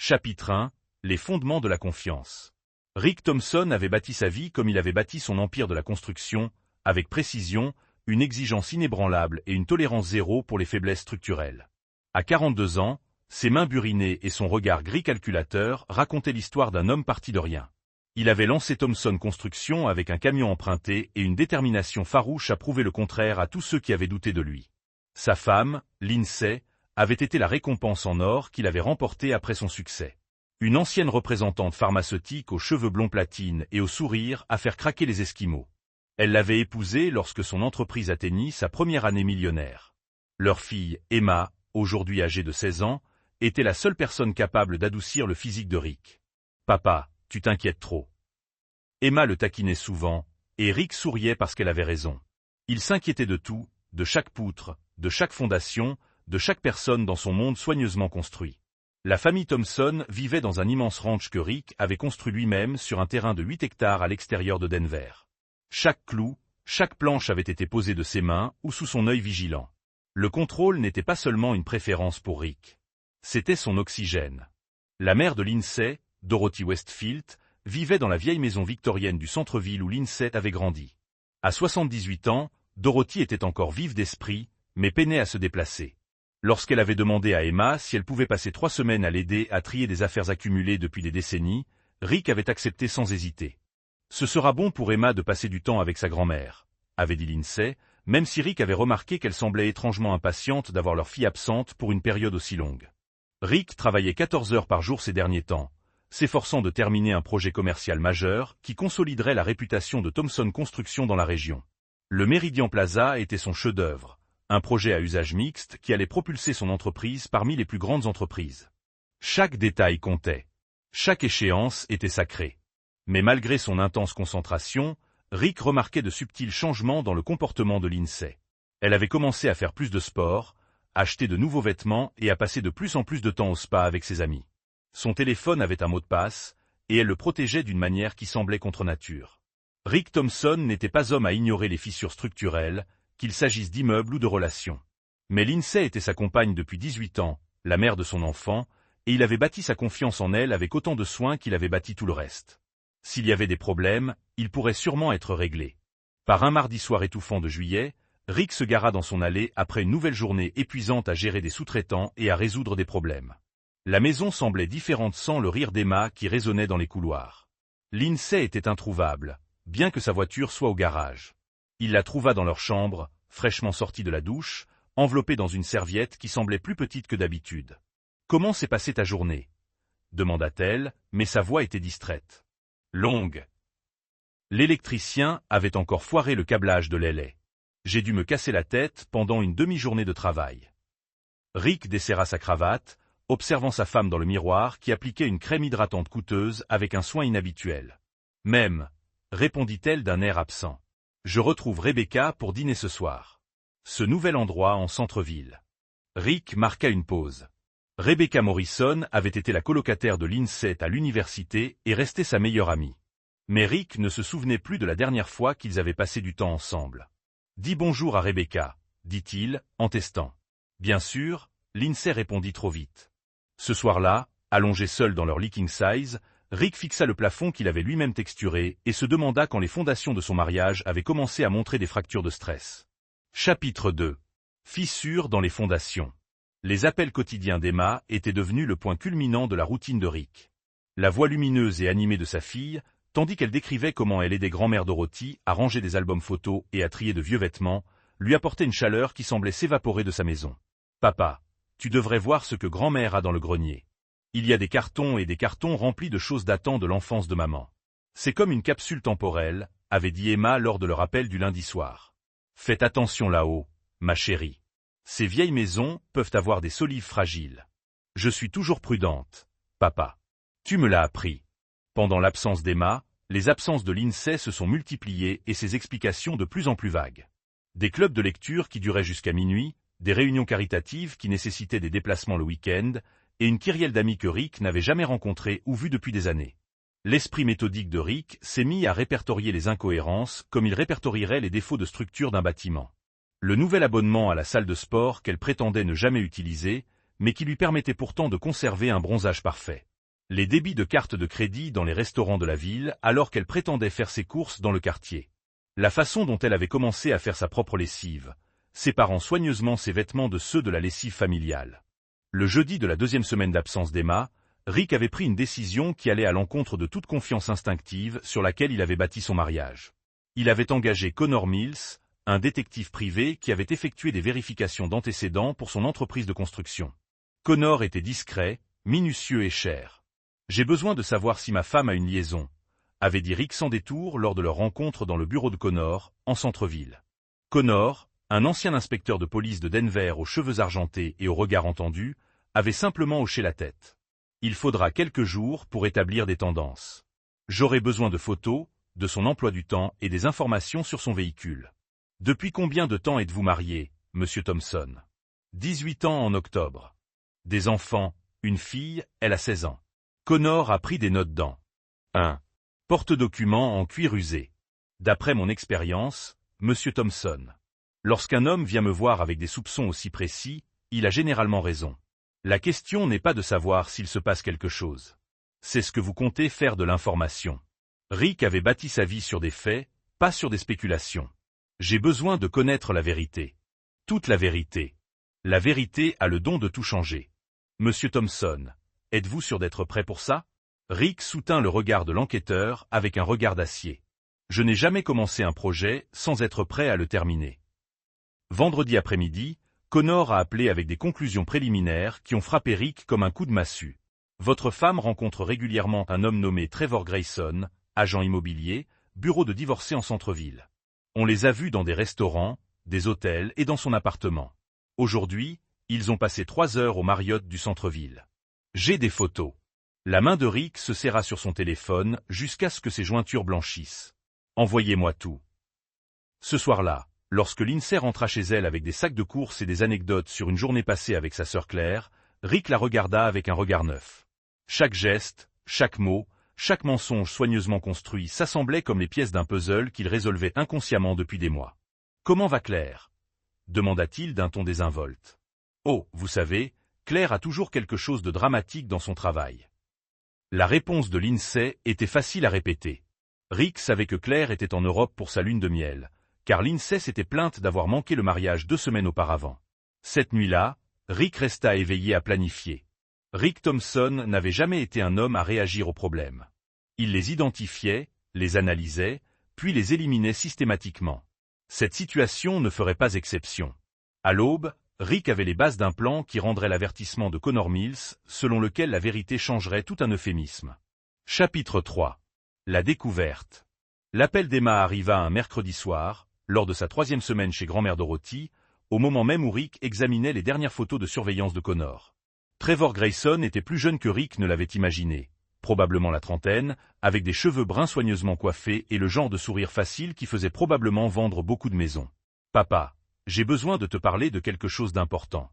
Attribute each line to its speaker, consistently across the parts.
Speaker 1: Chapitre 1. Les fondements de la confiance. Rick Thompson avait bâti sa vie comme il avait bâti son empire de la construction, avec précision, une exigence inébranlable et une tolérance zéro pour les faiblesses structurelles. À 42 ans, ses mains burinées et son regard gris calculateur racontaient l'histoire d'un homme parti de rien. Il avait lancé Thompson Construction avec un camion emprunté et une détermination farouche à prouver le contraire à tous ceux qui avaient douté de lui. Sa femme, Lindsay, avait été la récompense en or qu'il avait remportée après son succès. Une ancienne représentante pharmaceutique aux cheveux blonds platine et au sourire à faire craquer les Esquimaux. Elle l'avait épousé lorsque son entreprise atteignit sa première année millionnaire. Leur fille, Emma, aujourd'hui âgée de 16 ans, était la seule personne capable d'adoucir le physique de Rick. « Papa, tu t'inquiètes trop. » Emma le taquinait souvent, et Rick souriait parce qu'elle avait raison. Il s'inquiétait de tout, de chaque poutre, de chaque fondation, de chaque personne dans son monde soigneusement construit. La famille Thompson vivait dans un immense ranch que Rick avait construit lui-même sur un terrain de 8 hectares à l'extérieur de Denver. Chaque clou, chaque planche avait été posée de ses mains ou sous son œil vigilant. Le contrôle n'était pas seulement une préférence pour Rick. C'était son oxygène. La mère de Lindsay, Dorothy Westfield, vivait dans la vieille maison victorienne du centre-ville où Lindsay avait grandi. À 78 ans, Dorothy était encore vive d'esprit, mais peinait à se déplacer. Lorsqu'elle avait demandé à Emma si elle pouvait passer 3 semaines à l'aider à trier des affaires accumulées depuis des décennies, Rick avait accepté sans hésiter. Ce sera bon pour Emma de passer du temps avec sa grand-mère, avait dit Lindsay, même si Rick avait remarqué qu'elle semblait étrangement impatiente d'avoir leur fille absente pour une période aussi longue. Rick travaillait 14 heures par jour ces derniers temps, s'efforçant de terminer un projet commercial majeur qui consoliderait la réputation de Thompson Construction dans la région. Le Meridian Plaza était son chef-d'œuvre, un projet à usage mixte qui allait propulser son entreprise parmi les plus grandes entreprises. Chaque détail comptait. Chaque échéance était sacrée. Mais malgré son intense concentration, Rick remarquait de subtils changements dans le comportement de Lindsay. Elle avait commencé à faire plus de sport, acheter de nouveaux vêtements et à passer de plus en plus de temps au spa avec ses amis. Son téléphone avait un mot de passe, et elle le protégeait d'une manière qui semblait contre nature. Rick Thompson n'était pas homme à ignorer les fissures structurelles, qu'il s'agisse d'immeubles ou de relations. Mais Lindsay était sa compagne depuis 18 ans, la mère de son enfant, et il avait bâti sa confiance en elle avec autant de soin qu'il avait bâti tout le reste. S'il y avait des problèmes, ils pourraient sûrement être réglés. Par un mardi soir étouffant de juillet, Rick se gara dans son allée après une nouvelle journée épuisante à gérer des sous-traitants et à résoudre des problèmes. La maison semblait différente sans le rire d'Emma qui résonnait dans les couloirs. Lindsay était introuvable, bien que sa voiture soit au garage. Il la trouva dans leur chambre, fraîchement sortie de la douche, enveloppée dans une serviette qui semblait plus petite que d'habitude. « Comment s'est passée ta journée » demanda-t-elle, mais sa voix était distraite. Longue. L'électricien avait encore foiré le câblage de l'aillet. J'ai dû me casser la tête pendant une demi-journée de travail. Rick desserra sa cravate, observant sa femme dans le miroir qui appliquait une crème hydratante coûteuse avec un soin inhabituel. Même, répondit-elle d'un air absent. Je retrouve Rebecca pour dîner ce soir. Ce nouvel endroit en centre-ville. Rick marqua une pause. Rebecca Morrison avait été la colocataire de Lindsay à l'université et restait sa meilleure amie. Mais Rick ne se souvenait plus de la dernière fois qu'ils avaient passé du temps ensemble. « Dis bonjour à Rebecca, » dit-il, en testant. Bien sûr, Lindsay répondit trop vite. Ce soir-là, allongés seuls dans leur leaking size, Rick fixa le plafond qu'il avait lui-même texturé et se demanda quand les fondations de son mariage avaient commencé à montrer des fractures de stress. Chapitre 2. Fissures dans les fondations. Les appels quotidiens d'Emma étaient devenus le point culminant de la routine de Rick. La voix lumineuse et animée de sa fille, tandis qu'elle décrivait comment elle aidait grand-mère Dorothy à ranger des albums photos et à trier de vieux vêtements, lui apportait une chaleur qui semblait s'évaporer de sa maison. « Papa, tu devrais voir ce que grand-mère a dans le grenier. Il y a des cartons et des cartons remplis de choses datant de l'enfance de maman. C'est comme une capsule temporelle, » avait dit Emma lors de leur appel du lundi soir. « Faites attention là-haut, ma chérie. Ces vieilles maisons peuvent avoir des solives fragiles. Je suis toujours prudente, papa. Tu me l'as appris. » Pendant l'absence d'Emma, les absences de Lindsay se sont multipliées et ses explications de plus en plus vagues. Des clubs de lecture qui duraient jusqu'à minuit, des réunions caritatives qui nécessitaient des déplacements le week-end, et une kyrielle d'amis que Rick n'avait jamais rencontrés ou vus depuis des années. L'esprit méthodique de Rick s'est mis à répertorier les incohérences comme il répertorierait les défauts de structure d'un bâtiment. Le nouvel abonnement à la salle de sport qu'elle prétendait ne jamais utiliser, mais qui lui permettait pourtant de conserver un bronzage parfait. Les débits de cartes de crédit dans les restaurants de la ville alors qu'elle prétendait faire ses courses dans le quartier. La façon dont elle avait commencé à faire sa propre lessive, séparant soigneusement ses vêtements de ceux de la lessive familiale. Le jeudi de la 2e semaine d'absence d'Emma, Rick avait pris une décision qui allait à l'encontre de toute confiance instinctive sur laquelle il avait bâti son mariage. Il avait engagé Connor Mills, un détective privé qui avait effectué des vérifications d'antécédents pour son entreprise de construction. Connor était discret, minutieux et cher. « J'ai besoin de savoir si ma femme a une liaison », avait dit Rick sans détour lors de leur rencontre dans le bureau de Connor, en centre-ville. Connor, un ancien inspecteur de police de Denver aux cheveux argentés et au regard entendu, avait simplement hoché la tête. Il faudra quelques jours pour établir des tendances. J'aurai besoin de photos, de son emploi du temps et des informations sur son véhicule. Depuis combien de temps êtes-vous marié, monsieur Thompson? 18 ans en octobre. Des enfants, une fille, elle a 16 ans. Connor a pris des notes dans 1. Porte-document en cuir usé. D'après mon expérience, monsieur Thompson. Lorsqu'un homme vient me voir avec des soupçons aussi précis, il a généralement raison. La question n'est pas de savoir s'il se passe quelque chose. C'est ce que vous comptez faire de l'information. Rick avait bâti sa vie sur des faits, pas sur des spéculations. J'ai besoin de connaître la vérité. Toute la vérité. La vérité a le don de tout changer. Monsieur Thompson, êtes-vous sûr d'être prêt pour ça? Rick soutint le regard de l'enquêteur avec un regard d'acier. Je n'ai jamais commencé un projet sans être prêt à le terminer. Vendredi après-midi, Connor a appelé avec des conclusions préliminaires qui ont frappé Rick comme un coup de massue. Votre femme rencontre régulièrement un homme nommé Trevor Grayson, agent immobilier, bureau de divorcé en centre-ville. On les a vus dans des restaurants, des hôtels et dans son appartement. Aujourd'hui, ils ont passé 3 heures au Marriott du centre-ville. J'ai des photos. La main de Rick se serra sur son téléphone jusqu'à ce que ses jointures blanchissent. Envoyez-moi tout. Ce soir-là, lorsque Lindsay rentra chez elle avec des sacs de courses et des anecdotes sur une journée passée avec sa sœur Claire, Rick la regarda avec un regard neuf. Chaque geste, chaque mot, chaque mensonge soigneusement construit s'assemblait comme les pièces d'un puzzle qu'il résolvait inconsciemment depuis des mois. « Comment va Claire » demanda-t-il d'un ton désinvolte. « Oh, vous savez, Claire a toujours quelque chose de dramatique dans son travail. » La réponse de Lindsay était facile à répéter. Rick savait que Claire était en Europe pour sa lune de miel, car Lindsay s'était plainte d'avoir manqué le mariage 2 semaines auparavant. Cette nuit-là, Rick resta éveillé à planifier. Rick Thompson n'avait jamais été un homme à réagir aux problèmes. Il les identifiait, les analysait, puis les éliminait systématiquement. Cette situation ne ferait pas exception. À l'aube, Rick avait les bases d'un plan qui rendrait l'avertissement de Connor Mills, selon lequel la vérité changerait tout un euphémisme. Chapitre 3. La découverte. L'appel d'Emma arriva un mercredi soir, lors de sa 3e semaine chez grand-mère Dorothy, au moment même où Rick examinait les dernières photos de surveillance de Connor. Trevor Grayson était plus jeune que Rick ne l'avait imaginé, probablement la trentaine, avec des cheveux bruns soigneusement coiffés et le genre de sourire facile qui faisait probablement vendre beaucoup de maisons. « Papa, j'ai besoin de te parler de quelque chose d'important. »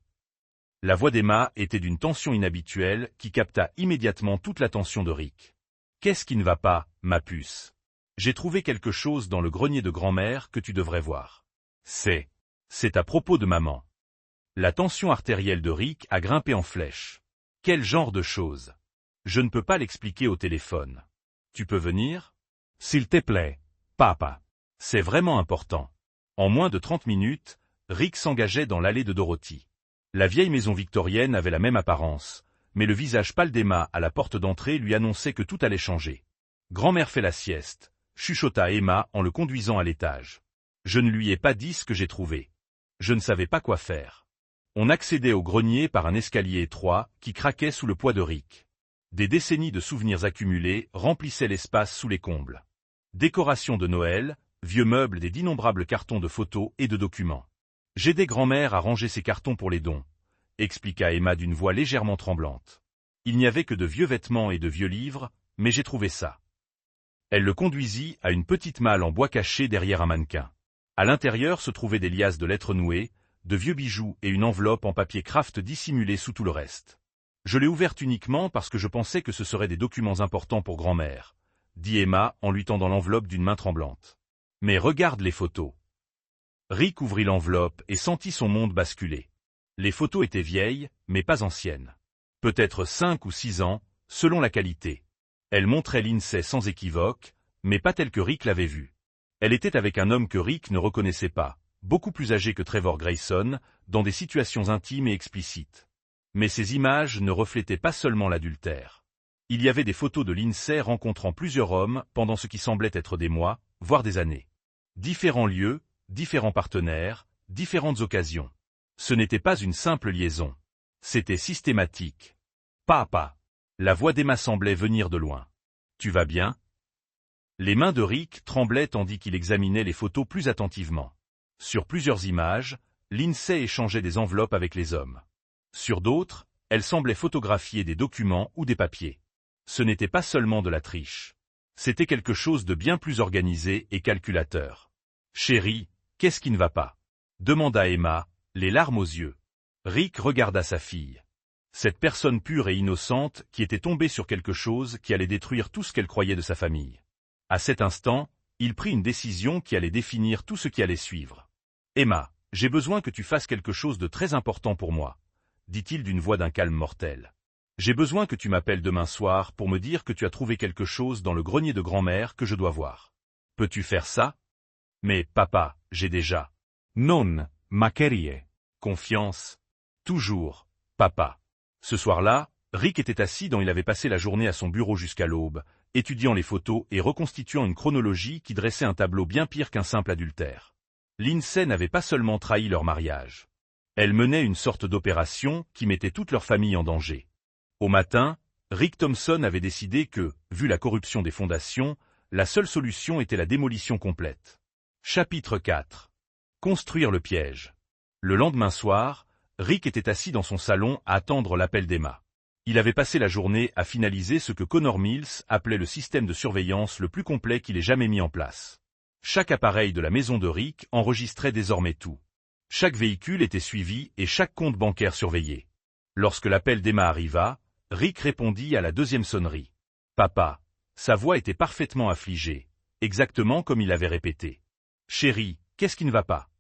Speaker 1: La voix d'Emma était d'une tension inhabituelle qui capta immédiatement toute l'attention de Rick. « Qu'est-ce qui ne va pas, ma puce? J'ai trouvé quelque chose dans le grenier de grand-mère que tu devrais voir. C'est à propos de maman. » La tension artérielle de Rick a grimpé en flèche. Quel genre de chose? Je ne peux pas l'expliquer au téléphone. Tu peux venir? S'il te plaît, papa. C'est vraiment important. En moins de 30 minutes, Rick s'engageait dans l'allée de Dorothy. La vieille maison victorienne avait la même apparence, mais le visage pâle d'Emma à la porte d'entrée lui annonçait que tout allait changer. Grand-mère fait la sieste, chuchota Emma en le conduisant à l'étage. Je ne lui ai pas dit ce que j'ai trouvé. Je ne savais pas quoi faire. On accédait au grenier par un escalier étroit qui craquait sous le poids de Rick. Des décennies de souvenirs accumulés remplissaient l'espace sous les combles. Décorations de Noël, vieux meubles et d'innombrables cartons de photos et de documents. J'aidais grand-mère à ranger ses cartons pour les dons, expliqua Emma d'une voix légèrement tremblante. Il n'y avait que de vieux vêtements et de vieux livres, mais j'ai trouvé ça. Elle le conduisit à une petite malle en bois caché derrière un mannequin. À l'intérieur se trouvaient des liasses de lettres nouées, de vieux bijoux et une enveloppe en papier craft dissimulée sous tout le reste. Je l'ai ouverte uniquement parce que je pensais que ce seraient des documents importants pour grand-mère, dit Emma en lui tendant l'enveloppe d'une main tremblante. Mais regarde les photos. Rick ouvrit l'enveloppe et sentit son monde basculer. Les photos étaient vieilles, mais pas anciennes. Peut-être 5 ou 6 ans, selon la qualité. Elle montrait Lindsay sans équivoque, mais pas telle que Rick l'avait vue. Elle était avec un homme que Rick ne reconnaissait pas, beaucoup plus âgé que Trevor Grayson, dans des situations intimes et explicites. Mais ces images ne reflétaient pas seulement l'adultère. Il y avait des photos de Lindsay rencontrant plusieurs hommes pendant ce qui semblait être des mois, voire des années. Différents lieux, différents partenaires, différentes occasions. Ce n'était pas une simple liaison. C'était systématique. Pas à pas. La voix d'Emma semblait venir de loin. « Tu vas bien ?» Les mains de Rick tremblaient tandis qu'il examinait les photos plus attentivement. Sur plusieurs images, Lindsay échangeait des enveloppes avec les hommes. Sur d'autres, elle semblait photographier des documents ou des papiers. Ce n'était pas seulement de la triche. C'était quelque chose de bien plus organisé et calculateur. « Chérie, qu'est-ce qui ne va pas ?» demanda Emma, les larmes aux yeux. Rick regarda sa fille. Cette personne pure et innocente qui était tombée sur quelque chose qui allait détruire tout ce qu'elle croyait de sa famille. À cet instant, il prit une décision qui allait définir tout ce qui allait suivre. « Emma, j'ai besoin que tu fasses quelque chose de très important pour moi, » dit-il d'une voix d'un calme mortel. « J'ai besoin que tu m'appelles demain soir pour me dire que tu as trouvé quelque chose dans le grenier de grand-mère que je dois voir. Peux-tu faire ça? » « Mais, papa, j'ai déjà. »« Non, ma querida. »« Confiance. »« Toujours, papa. » Ce soir-là, Rick était assis dont il avait passé la journée à son bureau jusqu'à l'aube, étudiant les photos et reconstituant une chronologie qui dressait un tableau bien pire qu'un simple adultère. Lindsay n'avait pas seulement trahi leur mariage. Elle menait une sorte d'opération qui mettait toute leur famille en danger. Au matin, Rick Thompson avait décidé que, vu la corruption des fondations, la seule solution était la démolition complète. Chapitre 4. Construire le piège. Le lendemain soir, Rick était assis dans son salon à attendre l'appel d'Emma. Il avait passé la journée à finaliser ce que Connor Mills appelait le système de surveillance le plus complet qu'il ait jamais mis en place. Chaque appareil de la maison de Rick enregistrait désormais tout. Chaque véhicule était suivi et chaque compte bancaire surveillé. Lorsque l'appel d'Emma arriva, Rick répondit à la deuxième sonnerie. « Papa !» Sa voix était parfaitement affligée, exactement comme il l'avait répété. « Chérie, qu'est-ce qui ne va pas ?»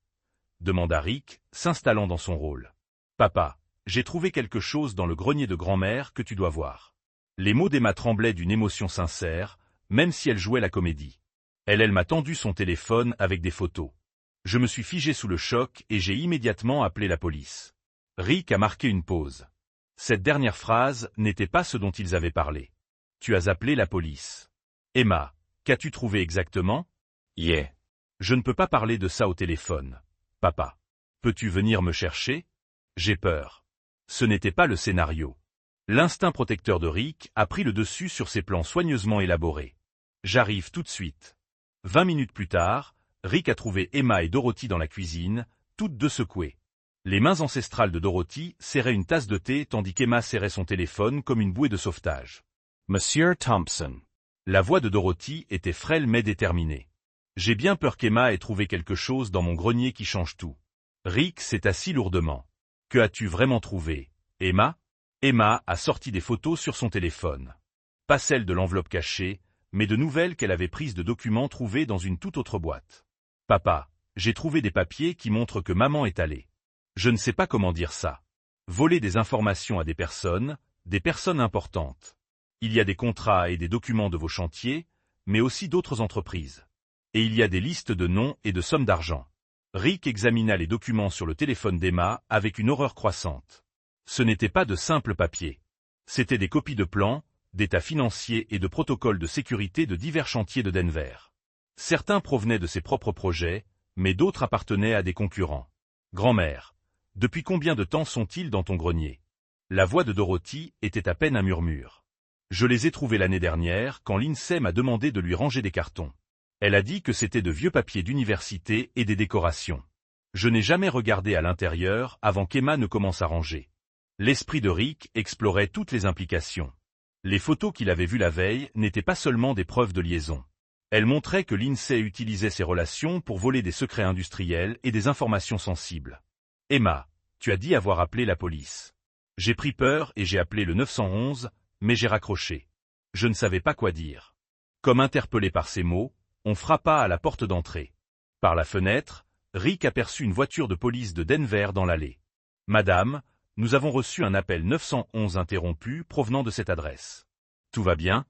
Speaker 1: demanda Rick, s'installant dans son rôle. « Papa, j'ai trouvé quelque chose dans le grenier de grand-mère que tu dois voir. » Les mots d'Emma tremblaient d'une émotion sincère, même si elle jouait la comédie. Elle m'a tendu son téléphone avec des photos. Je me suis figé sous le choc et j'ai immédiatement appelé la police. Rick a marqué une pause. Cette dernière phrase n'était pas ce dont ils avaient parlé. « Tu as appelé la police. » Emma, qu'as-tu trouvé exactement? Yeah. Je ne peux pas parler de ça au téléphone. Papa. Peux-tu venir me chercher? J'ai peur. Ce n'était pas le scénario. L'instinct protecteur de Rick a pris le dessus sur ses plans soigneusement élaborés. J'arrive tout de suite. 20 minutes plus tard, Rick a trouvé Emma et Dorothy dans la cuisine, toutes deux secouées. Les mains ancestrales de Dorothy serraient une tasse de thé tandis qu'Emma serrait son téléphone comme une bouée de sauvetage. Monsieur Thompson. La voix de Dorothy était frêle mais déterminée. J'ai bien peur qu'Emma ait trouvé quelque chose dans mon grenier qui change tout. Rick s'est assis lourdement. Que as-tu vraiment trouvé, Emma? Emma a sorti des photos sur son téléphone. Pas celles de l'enveloppe cachée, mais de nouvelles qu'elle avait prises de documents trouvés dans une toute autre boîte. Papa, j'ai trouvé des papiers qui montrent que maman est allée. Je ne sais pas comment dire ça. Voler des informations à des personnes importantes. Il y a des contrats et des documents de vos chantiers, mais aussi d'autres entreprises. Et il y a des listes de noms et de sommes d'argent. Rick examina les documents sur le téléphone d'Emma avec une horreur croissante. Ce n'était pas de simples papiers. C'étaient des copies de plans, d'états financiers et de protocoles de sécurité de divers chantiers de Denver. Certains provenaient de ses propres projets, mais d'autres appartenaient à des concurrents. Grand-mère, depuis combien de temps sont-ils dans ton grenier? La voix de Dorothy était à peine un murmure. Je les ai trouvés l'année dernière quand Lindsay m'a demandé de lui ranger des cartons. Elle a dit que c'était de vieux papiers d'université et des décorations. Je n'ai jamais regardé à l'intérieur avant qu'Emma ne commence à ranger. L'esprit de Rick explorait toutes les implications. Les photos qu'il avait vues la veille n'étaient pas seulement des preuves de liaison. Elles montraient que Lindsay utilisait ses relations pour voler des secrets industriels et des informations sensibles. Emma, tu as dit avoir appelé la police. J'ai pris peur et j'ai appelé le 911, mais j'ai raccroché. Je ne savais pas quoi dire. Comme interpellé par ces mots, on frappa à la porte d'entrée. Par la fenêtre, Rick aperçut une voiture de police de Denver dans l'allée. « Madame, nous avons reçu un appel 911 interrompu provenant de cette adresse. Tout va bien?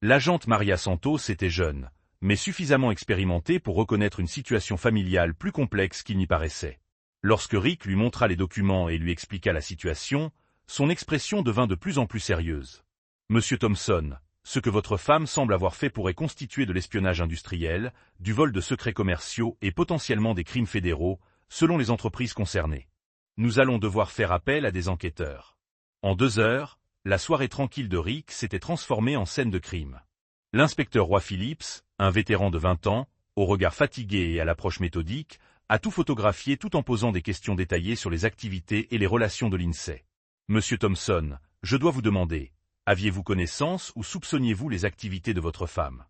Speaker 1: L'agente Maria Santos était jeune, mais suffisamment expérimentée pour reconnaître une situation familiale plus complexe qu'il n'y paraissait. Lorsque Rick lui montra les documents et lui expliqua la situation, son expression devint de plus en plus sérieuse. Monsieur Thompson, ce que votre femme semble avoir fait pourrait constituer de l'espionnage industriel, du vol de secrets commerciaux et potentiellement des crimes fédéraux, selon les entreprises concernées. Nous allons devoir faire appel à des enquêteurs. En 2 heures, la soirée tranquille de Rick s'était transformée en scène de crime. L'inspecteur Roy Phillips, un vétéran de 20 ans, au regard fatigué et à l'approche méthodique, a tout photographié tout en posant des questions détaillées sur les activités et les relations de l'INSEE. Monsieur Thompson, je dois vous demander, aviez-vous connaissance ou soupçonniez-vous les activités de votre femme?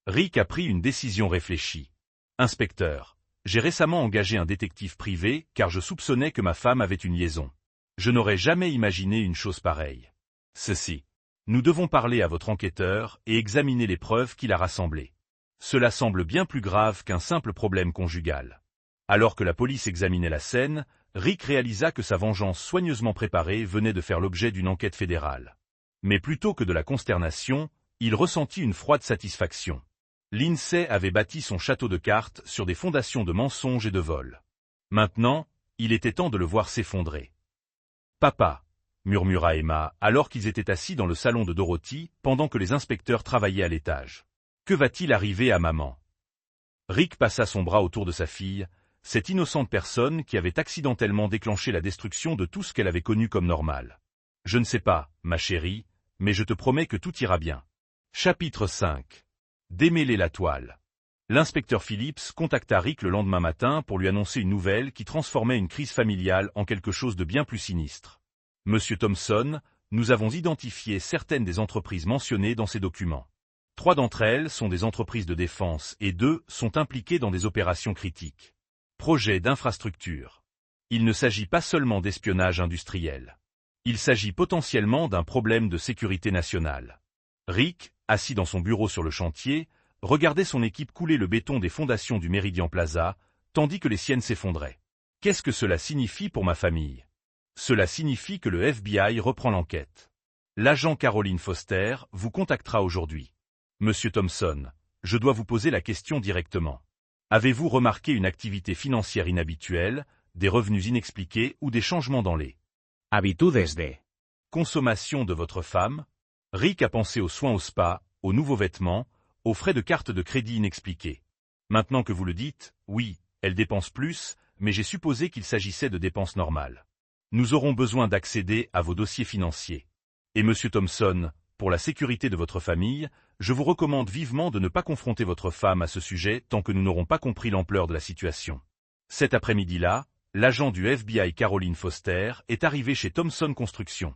Speaker 1: Rick a pris une décision réfléchie. Inspecteur, j'ai récemment engagé un détective privé car je soupçonnais que ma femme avait une liaison. Je n'aurais jamais imaginé une chose pareille. Ceci. Nous devons parler à votre enquêteur et examiner les preuves qu'il a rassemblées. Cela semble bien plus grave qu'un simple problème conjugal. Alors que la police examinait la scène, Rick réalisa que sa vengeance soigneusement préparée venait de faire l'objet d'une enquête fédérale. Mais plutôt que de la consternation, il ressentit une froide satisfaction. L'INSEE avait bâti son château de cartes sur des fondations de mensonges et de vols. Maintenant, il était temps de le voir s'effondrer. « Papa !» murmura Emma, alors qu'ils étaient assis dans le salon de Dorothy, pendant que les inspecteurs travaillaient à l'étage. « Que va-t-il arriver à maman ?» Rick passa son bras autour de sa fille, cette innocente personne qui avait accidentellement déclenché la destruction de tout ce qu'elle avait connu comme normal. « Je ne sais pas, ma chérie, mais je te promets que tout ira bien. » Chapitre 5. Démêler la toile. L'inspecteur Phillips contacta Rick le lendemain matin pour lui annoncer une nouvelle qui transformait une crise familiale en quelque chose de bien plus sinistre. « Monsieur Thompson, nous avons identifié certaines des entreprises mentionnées dans ces documents. 3 d'entre elles sont des entreprises de défense et 2 sont impliquées dans des opérations critiques. Projet d'infrastructure. Il ne s'agit pas seulement d'espionnage industriel. Il s'agit potentiellement d'un problème de sécurité nationale. » Rick, assis dans son bureau sur le chantier, regardait son équipe couler le béton des fondations du Meridian Plaza, tandis que les siennes s'effondraient. « Qu'est-ce que cela signifie pour ma famille ? » Cela signifie que le FBI reprend l'enquête. L'agent Caroline Foster vous contactera aujourd'hui. Monsieur Thompson, je dois vous poser la question directement. Avez-vous remarqué une activité financière inhabituelle, des revenus inexpliqués ou des changements dans les
Speaker 2: habitudes de
Speaker 1: consommation de votre femme? Rick a pensé aux soins au spa, aux nouveaux vêtements, aux frais de carte de crédit inexpliqués. Maintenant que vous le dites, oui, elle dépense plus, mais j'ai supposé qu'il s'agissait de dépenses normales. Nous aurons besoin d'accéder à vos dossiers financiers. Et Monsieur Thompson, pour la sécurité de votre famille, je vous recommande vivement de ne pas confronter votre femme à ce sujet tant que nous n'aurons pas compris l'ampleur de la situation. Cet après-midi-là, l'agent du FBI Caroline Foster est arrivé chez Thompson Construction.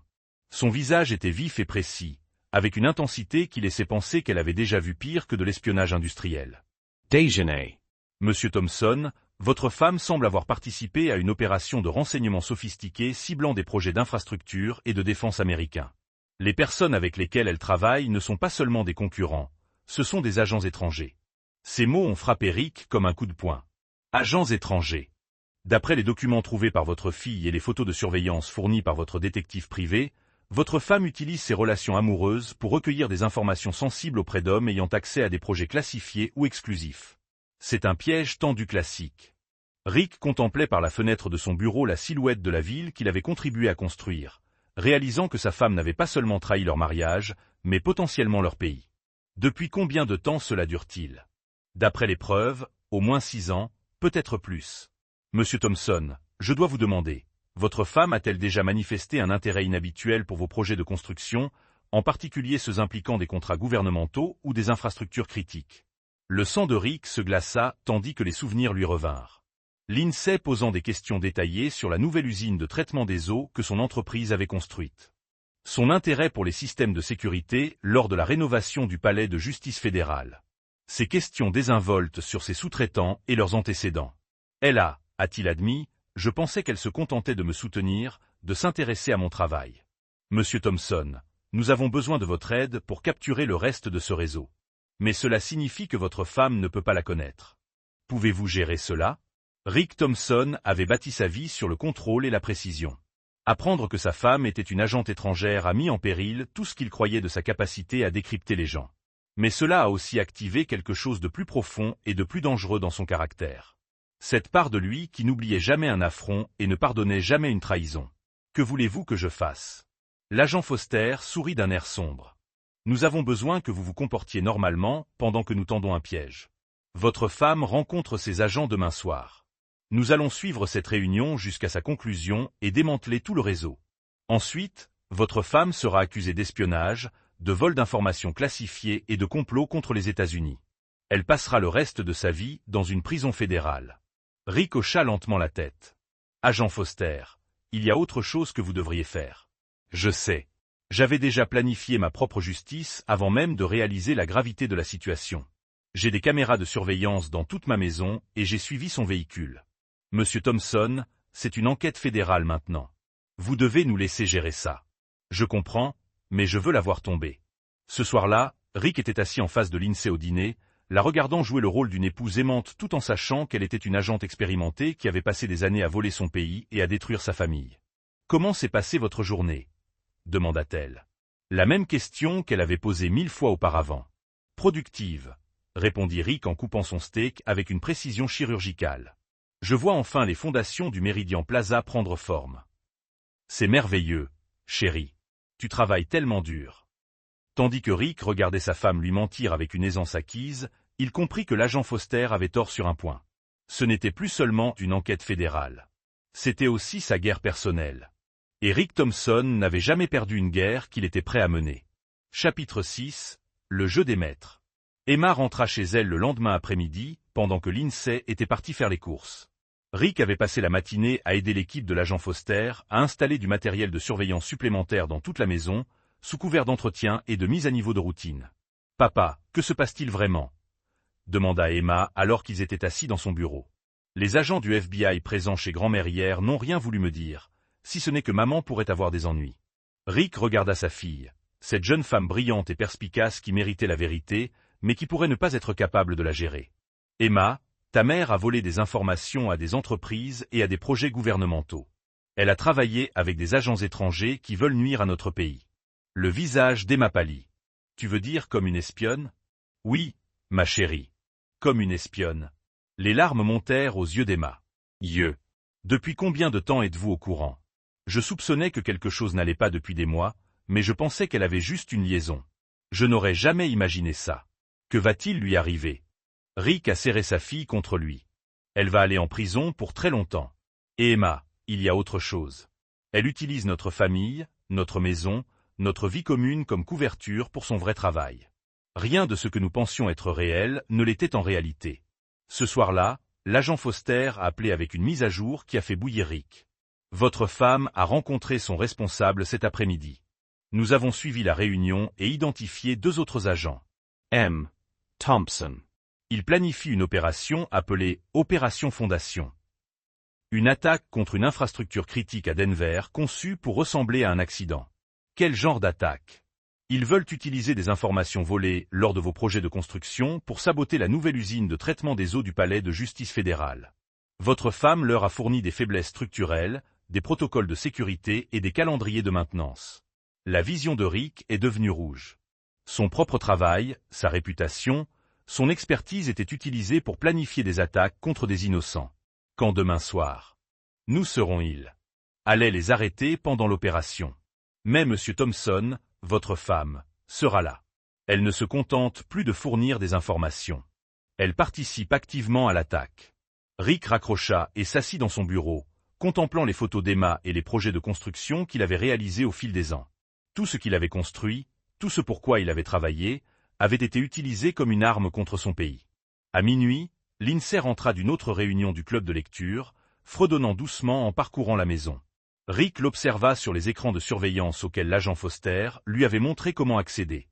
Speaker 1: Son visage était vif et précis, avec une intensité qui laissait penser qu'elle avait déjà vu pire que de l'espionnage industriel.
Speaker 2: déjeuner.
Speaker 1: Monsieur Thompson, votre femme semble avoir participé à une opération de renseignement sophistiquée ciblant des projets d'infrastructure et de défense américains. Les personnes avec lesquelles elle travaille ne sont pas seulement des concurrents, ce sont des agents étrangers. Ces mots ont frappé Rick comme un coup de poing. Agents étrangers. D'après les documents trouvés par votre fille et les photos de surveillance fournies par votre détective privé, votre femme utilise ses relations amoureuses pour recueillir des informations sensibles auprès d'hommes ayant accès à des projets classifiés ou exclusifs. C'est un piège tendu classique. Rick contemplait par la fenêtre de son bureau la silhouette de la ville qu'il avait contribué à construire, réalisant que sa femme n'avait pas seulement trahi leur mariage, mais potentiellement leur pays. Depuis combien de temps cela dure-t-il? D'après les preuves, au moins 6 ans, peut-être plus. Monsieur Thompson, je dois vous demander, votre femme a-t-elle déjà manifesté un intérêt inhabituel pour vos projets de construction, en particulier ceux impliquant des contrats gouvernementaux ou des infrastructures critiques? Le sang de Rick se glaça tandis que les souvenirs lui revinrent. L'INSEE posant des questions détaillées sur la nouvelle usine de traitement des eaux que son entreprise avait construite. Son intérêt pour les systèmes de sécurité lors de la rénovation du palais de justice fédérale. Ces questions désinvoltes sur ses sous-traitants et leurs antécédents. Elle a-t-il admis, je pensais qu'elle se contentait de me soutenir, de s'intéresser à mon travail. Monsieur Thompson, nous avons besoin de votre aide pour capturer le reste de ce réseau. Mais cela signifie que votre femme ne peut pas la connaître. Pouvez-vous gérer cela? Rick Thompson avait bâti sa vie sur le contrôle et la précision. Apprendre que sa femme était une agente étrangère a mis en péril tout ce qu'il croyait de sa capacité à décrypter les gens. Mais cela a aussi activé quelque chose de plus profond et de plus dangereux dans son caractère. Cette part de lui qui n'oubliait jamais un affront et ne pardonnait jamais une trahison. Que voulez-vous que je fasse? L'agent Foster sourit d'un air sombre. Nous avons besoin que vous vous comportiez normalement pendant que nous tendons un piège. Votre femme rencontre ses agents demain soir. Nous allons suivre cette réunion jusqu'à sa conclusion et démanteler tout le réseau. Ensuite, votre femme sera accusée d'espionnage, de vol d'informations classifiées et de complot contre les États-Unis. Elle passera le reste de sa vie dans une prison fédérale. Rick hocha lentement la tête. Agent Foster, il y a autre chose que vous devriez faire. Je sais. J'avais déjà planifié ma propre justice avant même de réaliser la gravité de la situation. J'ai des caméras de surveillance dans toute ma maison et j'ai suivi son véhicule. Monsieur Thompson, c'est une enquête fédérale maintenant. Vous devez nous laisser gérer ça. Je comprends, mais je veux la voir tomber. Ce soir-là, Rick était assis en face de Lindsay au dîner, la regardant jouer le rôle d'une épouse aimante tout en sachant qu'elle était une agente expérimentée qui avait passé des années à voler son pays et à détruire sa famille. « Comment s'est passée votre journée ?» demanda-t-elle. La même question qu'elle avait posée 1000 fois auparavant. « Productive », répondit Rick en coupant son steak avec une précision chirurgicale. « Je vois enfin les fondations du Meridian Plaza prendre forme. C'est merveilleux, chérie. Tu travailles tellement dur. » Tandis que Rick regardait sa femme lui mentir avec une aisance acquise, il comprit que l'agent Foster avait tort sur un point. Ce n'était plus seulement une enquête fédérale. C'était aussi sa guerre personnelle. Et Rick Thompson n'avait jamais perdu une guerre qu'il était prêt à mener. Chapitre 6, le jeu des maîtres. Emma rentra chez elle le lendemain après-midi, pendant que Lindsay était partie faire les courses. Rick avait passé la matinée à aider l'équipe de l'agent Foster à installer du matériel de surveillance supplémentaire dans toute la maison, sous couvert d'entretien et de mise à niveau de routine. « Papa, que se passe-t-il vraiment ?» demanda Emma alors qu'ils étaient assis dans son bureau. Les agents du FBI présents chez grand-mère hier n'ont rien voulu me dire, si ce n'est que maman pourrait avoir des ennuis. Rick regarda sa fille, cette jeune femme brillante et perspicace qui méritait la vérité, mais qui pourrait ne pas être capable de la gérer. « Emma, ta mère a volé des informations à des entreprises et à des projets gouvernementaux. Elle a travaillé avec des agents étrangers qui veulent nuire à notre pays. » Le visage d'Emma pâlit. « Tu veux dire comme une espionne ?»« Oui, ma chérie. Comme une espionne. » Les larmes montèrent aux yeux d'Emma. « Depuis combien de temps êtes-vous au courant ? Je soupçonnais que quelque chose n'allait pas depuis des mois, mais je pensais qu'elle avait juste une liaison. Je n'aurais jamais imaginé ça. Que va-t-il lui arriver ?» Rick a serré sa fille contre lui. « Elle va aller en prison pour très longtemps. Et Emma, il y a autre chose. Elle utilise notre famille, notre maison, notre vie commune comme couverture pour son vrai travail. Rien de ce que nous pensions être réel ne l'était en réalité. » Ce soir-là, l'agent Foster a appelé avec une mise à jour qui a fait bouillir Rick. « Votre femme a rencontré son responsable cet après-midi. Nous avons suivi la réunion et identifié 2 autres agents. M. Thompson. Il planifie une opération appelée « Opération Fondation ». Une attaque contre une infrastructure critique à Denver conçue pour ressembler à un accident. Quel genre d'attaque? Ils veulent utiliser des informations volées lors de vos projets de construction pour saboter la nouvelle usine de traitement des eaux du palais de justice fédérale. Votre femme leur a fourni des faiblesses structurelles, des protocoles de sécurité et des calendriers de maintenance. La vision de Rick est devenue rouge. Son propre travail, sa réputation, son expertise étaient utilisés pour planifier des attaques contre des innocents. Quand demain soir, nous serons-ils allait les arrêter pendant l'opération. Mais M. Thompson, votre femme, sera là. Elle ne se contente plus de fournir des informations. Elle participe activement à l'attaque. Rick raccrocha et s'assit dans son bureau, contemplant les photos d'Emma et les projets de construction qu'il avait réalisés au fil des ans. Tout ce qu'il avait construit, tout ce pour quoi il avait travaillé, avait été utilisé comme une arme contre son pays. À minuit, Lindsay rentra d'une autre réunion du club de lecture, fredonnant doucement en parcourant la maison. Rick l'observa sur les écrans de surveillance auxquels l'agent Foster lui avait montré comment accéder.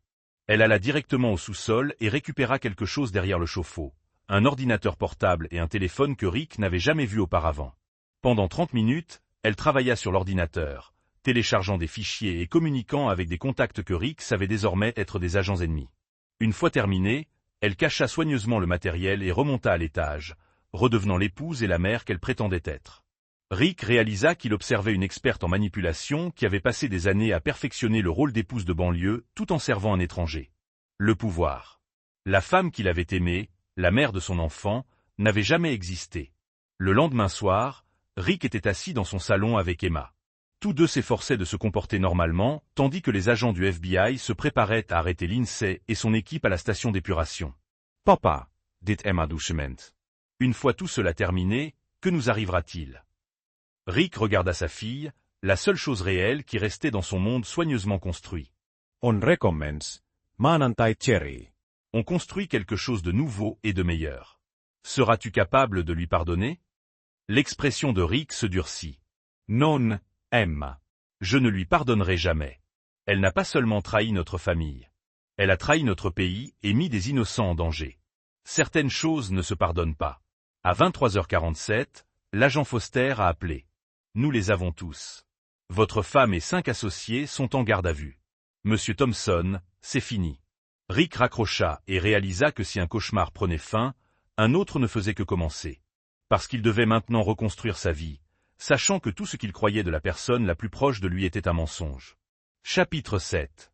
Speaker 1: Elle alla directement au sous-sol et récupéra quelque chose derrière le chauffe-eau, un ordinateur portable et un téléphone que Rick n'avait jamais vu auparavant. Pendant 30 minutes, elle travailla sur l'ordinateur, téléchargeant des fichiers et communiquant avec des contacts que Rick savait désormais être des agents ennemis. Une fois terminée, elle cacha soigneusement le matériel et remonta à l'étage, redevenant l'épouse et la mère qu'elle prétendait être. Rick réalisa qu'il observait une experte en manipulation qui avait passé des années à perfectionner le rôle d'épouse de banlieue tout en servant un étranger. Le pouvoir. La femme qu'il avait aimée, la mère de son enfant, n'avait jamais existé. Le lendemain soir, Rick était assis dans son salon avec Emma. Tous deux s'efforçaient de se comporter normalement, tandis que les agents du FBI se préparaient à arrêter Lindsay et son équipe à la station d'épuration.
Speaker 2: « Papa » dit Emma doucement.
Speaker 1: Une fois tout cela terminé, que nous arrivera-t-il? Rick regarda sa fille, la seule chose réelle qui restait dans son monde soigneusement construit.
Speaker 2: On recommence. Maanantai Cherry.
Speaker 1: On construit quelque chose de nouveau et de meilleur. Seras-tu capable de lui pardonner? L'expression de Rick se durcit. Non, Emma. Je ne lui pardonnerai jamais. Elle n'a pas seulement trahi notre famille. Elle a trahi notre pays et mis des innocents en danger. Certaines choses ne se pardonnent pas. À 23h47, l'agent Foster a appelé. Nous les avons tous. Votre femme et 5 associés sont en garde à vue. Monsieur Thompson, c'est fini. Rick raccrocha et réalisa que si un cauchemar prenait fin, un autre ne faisait que commencer. Parce qu'il devait maintenant reconstruire sa vie, sachant que tout ce qu'il croyait de la personne la plus proche de lui était un mensonge. Chapitre 7.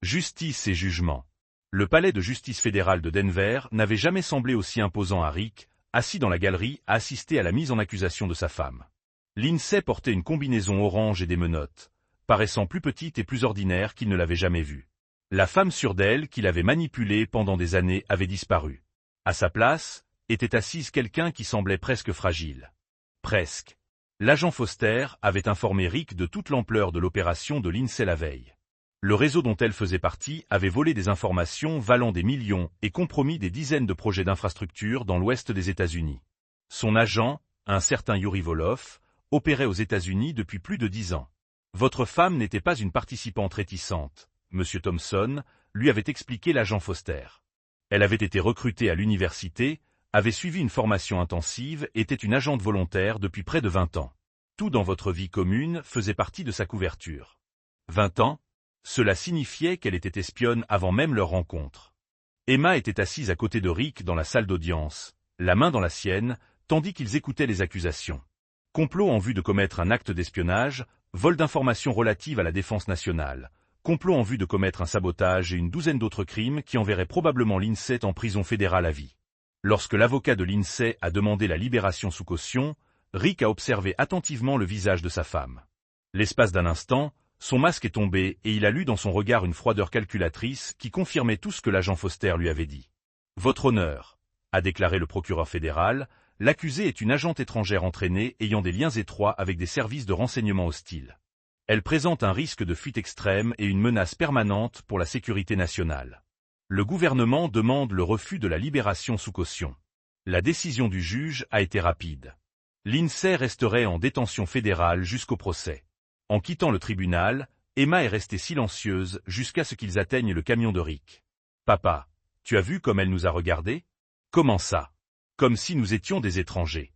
Speaker 1: Justice et jugement. Le palais de justice fédérale de Denver n'avait jamais semblé aussi imposant à Rick, assis dans la galerie à assister à la mise en accusation de sa femme. Lindsay portait une combinaison orange et des menottes, paraissant plus petite et plus ordinaire qu'il ne l'avait jamais vue. La femme sûre d'elle qu'il avait manipulée pendant des années avait disparu. À sa place, était assise quelqu'un qui semblait presque fragile. Presque. L'agent Foster avait informé Rick de toute l'ampleur de l'opération de Lindsay la veille. Le réseau dont elle faisait partie avait volé des informations valant des millions et compromis des dizaines de projets d'infrastructures dans l'ouest des États-Unis. Son agent, un certain Yuri Volov, opérait aux États-Unis depuis plus de 10 ans. Votre femme n'était pas une participante réticente, Monsieur Thompson, lui avait expliqué l'agent Foster. Elle avait été recrutée à l'université, avait suivi une formation intensive et était une agente volontaire depuis près de 20 ans. Tout dans votre vie commune faisait partie de sa couverture. 20 ans? Cela signifiait qu'elle était espionne avant même leur rencontre. Emma était assise à côté de Rick dans la salle d'audience, la main dans la sienne, tandis qu'ils écoutaient les accusations. Complot en vue de commettre un acte d'espionnage, vol d'informations relatives à la défense nationale, complot en vue de commettre un sabotage et une douzaine d'autres crimes qui enverraient probablement Lindsay en prison fédérale à vie. Lorsque l'avocat de Lindsay a demandé la libération sous caution, Rick a observé attentivement le visage de sa femme. L'espace d'un instant, son masque est tombé et il a lu dans son regard une froideur calculatrice qui confirmait tout ce que l'agent Foster lui avait dit. « Votre honneur », a déclaré le procureur fédéral, l'accusée est une agente étrangère entraînée ayant des liens étroits avec des services de renseignement hostiles. Elle présente un risque de fuite extrême et une menace permanente pour la sécurité nationale. Le gouvernement demande le refus de la libération sous caution. La décision du juge a été rapide. Lindsay resterait en détention fédérale jusqu'au procès. En quittant le tribunal, Emma est restée silencieuse jusqu'à ce qu'ils atteignent le camion de Rick. « Papa, tu as vu comme elle nous a regardés? Comment ça? Comme si nous étions des étrangers.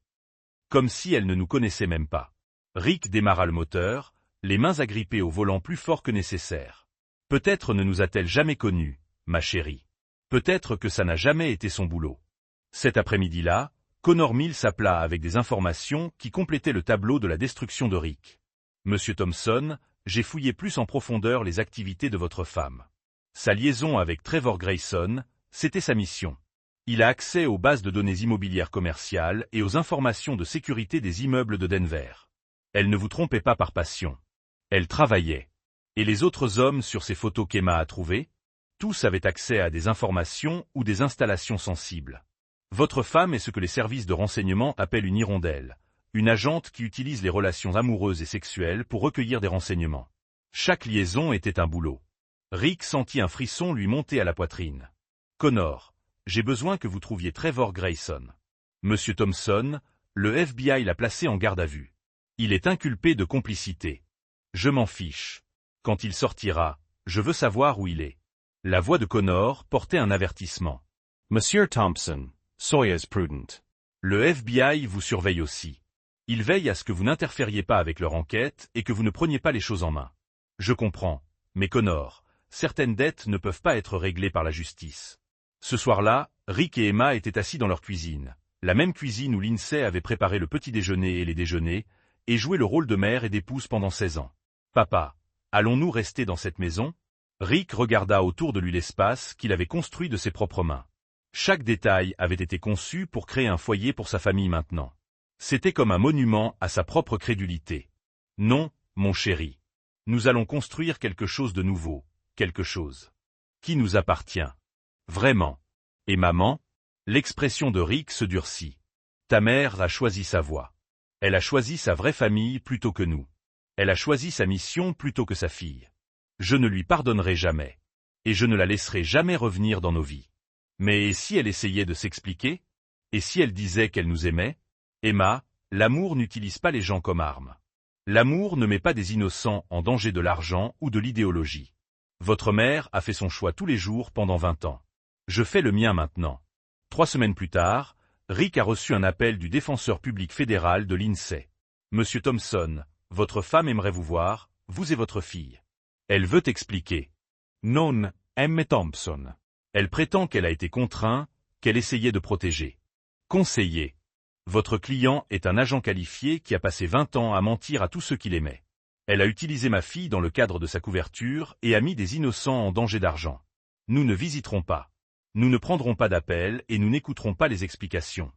Speaker 1: Comme si elle ne nous connaissait même pas. » Rick démarra le moteur, les mains agrippées au volant plus fort que nécessaire. « Peut-être ne nous a-t-elle jamais connus, ma chérie. Peut-être que ça n'a jamais été son boulot. » Cet après-midi-là, Connor Mills s'appela avec des informations qui complétaient le tableau de la destruction de Rick. « Monsieur Thompson, j'ai fouillé plus en profondeur les activités de votre femme. Sa liaison avec Trevor Grayson, c'était sa mission. Il a accès aux bases de données immobilières commerciales et aux informations de sécurité des immeubles de Denver. Elle ne vous trompait pas par passion. Elle travaillait. Et les autres hommes sur ces photos qu'Emma a trouvées? Tous avaient accès à des informations ou des installations sensibles. Votre femme est ce que les services de renseignement appellent une hirondelle, une agente qui utilise les relations amoureuses et sexuelles pour recueillir des renseignements. Chaque liaison était un boulot. Rick sentit un frisson lui monter à la poitrine. « Connor, j'ai besoin que vous trouviez Trevor Grayson. Monsieur Thompson, le FBI l'a placé en garde à vue. Il est inculpé de complicité. Je m'en fiche. Quand il sortira, je veux savoir où il est. » La voix de Connor portait un avertissement.
Speaker 2: « Monsieur Thompson, soyez prudent.
Speaker 1: Le FBI vous surveille aussi. Il veille à ce que vous n'interfériez pas avec leur enquête et que vous ne preniez pas les choses en main. Je comprends, mais Connor, certaines dettes ne peuvent pas être réglées par la justice. » Ce soir-là, Rick et Emma étaient assis dans leur cuisine, la même cuisine où Lindsay avait préparé le petit déjeuner et les déjeuners, et joué le rôle de mère et d'épouse pendant 16 ans. Papa, allons-nous rester dans cette maison? Rick regarda autour de lui l'espace qu'il avait construit de ses propres mains. Chaque détail avait été conçu pour créer un foyer pour sa famille maintenant. C'était comme un monument à sa propre crédulité. Non, mon chéri. Nous allons construire quelque chose de nouveau, quelque chose qui nous appartient. Vraiment. Et maman? L'expression de Rick se durcit. Ta mère a choisi sa voie. Elle a choisi sa vraie famille plutôt que nous. Elle a choisi sa mission plutôt que sa fille. Je ne lui pardonnerai jamais. Et je ne la laisserai jamais revenir dans nos vies. Mais et si elle essayait de s'expliquer? Et si elle disait qu'elle nous aimait? Emma, l'amour n'utilise pas les gens comme armes. L'amour ne met pas des innocents en danger de l'argent ou de l'idéologie. Votre mère a fait son choix tous les jours pendant 20 ans. Je fais le mien maintenant. 3 semaines plus tard, Rick a reçu un appel du défenseur public fédéral de l'INSEE. Monsieur Thompson, votre femme aimerait vous voir, vous et votre fille. Elle veut expliquer.
Speaker 2: Non, M. Thompson.
Speaker 1: Elle prétend qu'elle a été contrainte, qu'elle essayait de protéger. Conseiller. Votre client est un agent qualifié qui a passé 20 ans à mentir à tous ceux qu'il aimait. Elle a utilisé ma fille dans le cadre de sa couverture et a mis des innocents en danger d'argent. Nous ne visiterons pas. Nous ne prendrons pas d'appel et nous n'écouterons pas les explications.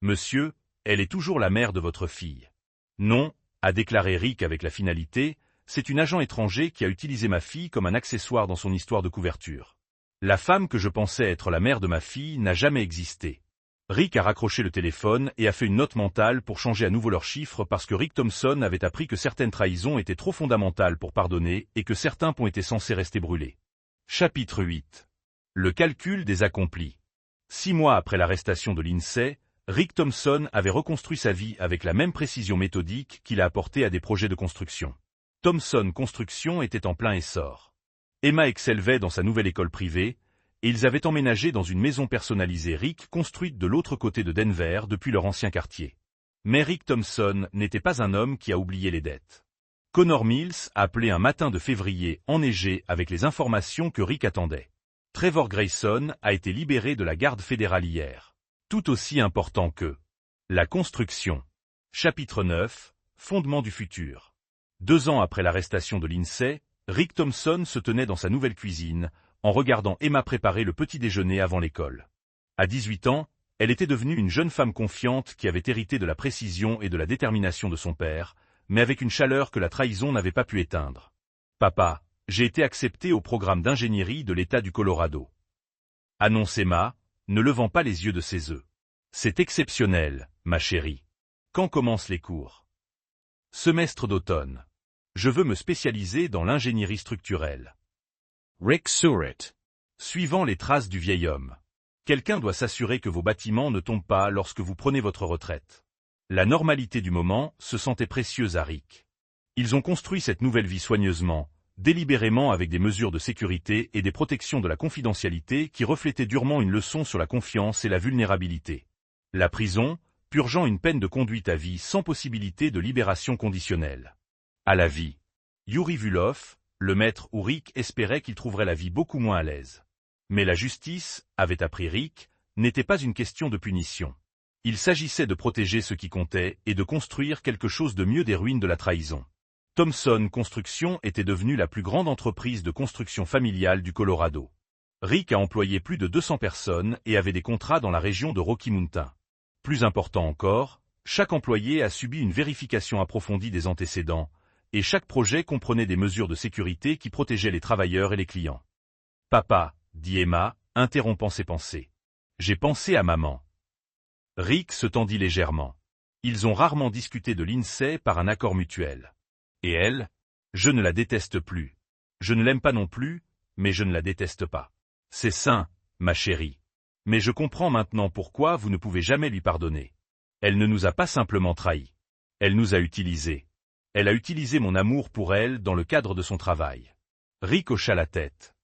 Speaker 1: Monsieur, elle est toujours la mère de votre fille. Non, a déclaré Rick avec la finalité, c'est une agent étranger qui a utilisé ma fille comme un accessoire dans son histoire de couverture. La femme que je pensais être la mère de ma fille n'a jamais existé. Rick a raccroché le téléphone et a fait une note mentale pour changer à nouveau leurs chiffres parce que Rick Thompson avait appris que certaines trahisons étaient trop fondamentales pour pardonner et que certains ponts étaient censés rester brûlés. Chapitre 8. Le calcul des accomplis. 6 mois après l'arrestation de l'INSEE, Rick Thompson avait reconstruit sa vie avec la même précision méthodique qu'il a apportée à des projets de construction. Thompson Construction était en plein essor. Emma excellait dans sa nouvelle école privée, et ils avaient emménagé dans une maison personnalisée Rick construite de l'autre côté de Denver depuis leur ancien quartier. Mais Rick Thompson n'était pas un homme qui a oublié les dettes. Connor Mills a appelé un matin de février enneigé avec les informations que Rick attendait. Trevor Grayson a été libéré de la garde fédérale hier. Tout aussi important que la construction. Chapitre 9, Fondement du futur. 2 ans après l'arrestation de l'INSEE, Rick Thompson se tenait dans sa nouvelle cuisine, en regardant Emma préparer le petit déjeuner avant l'école. À 18 ans, elle était devenue une jeune femme confiante qui avait hérité de la précision et de la détermination de son père, mais avec une chaleur que la trahison n'avait pas pu éteindre. « Papa, j'ai été accepté au programme d'ingénierie de l'État du Colorado. » Annonce Emma, ne levant pas les yeux de ses œufs. « C'est exceptionnel, ma chérie. Quand commencent les cours? » Semestre d'automne. Je veux me spécialiser dans l'ingénierie structurelle.
Speaker 2: Rick Surratt.
Speaker 1: Suivant les traces du vieil homme. Quelqu'un doit s'assurer que vos bâtiments ne tombent pas lorsque vous prenez votre retraite. La normalité du moment se sentait précieuse à Rick. Ils ont construit cette nouvelle vie soigneusement, délibérément avec des mesures de sécurité et des protections de la confidentialité qui reflétaient durement une leçon sur la confiance et la vulnérabilité. La prison, purgeant une peine de conduite à vie sans possibilité de libération conditionnelle. À la vie. Yuri Vulov, le maître où Rick espérait qu'il trouverait la vie beaucoup moins à l'aise. Mais la justice, avait appris Rick, n'était pas une question de punition. Il s'agissait de protéger ce qui comptait et de construire quelque chose de mieux des ruines de la trahison. Thompson Construction était devenue la plus grande entreprise de construction familiale du Colorado. Rick a employé plus de 200 personnes et avait des contrats dans la région de Rocky Mountain. Plus important encore, chaque employé a subi une vérification approfondie des antécédents, et chaque projet comprenait des mesures de sécurité qui protégeaient les travailleurs et les clients. « Papa, » dit Emma, interrompant ses pensées. « J'ai pensé à maman. » Rick se tendit légèrement. Ils ont rarement discuté de l'INSEE par un accord mutuel. Et elle? Je ne la déteste plus. Je ne l'aime pas non plus, mais je ne la déteste pas. C'est sain, ma chérie. Mais je comprends maintenant pourquoi vous ne pouvez jamais lui pardonner. Elle ne nous a pas simplement trahis. Elle nous a utilisés. Elle a utilisé mon amour pour elle dans le cadre de son travail. Rick hocha la tête.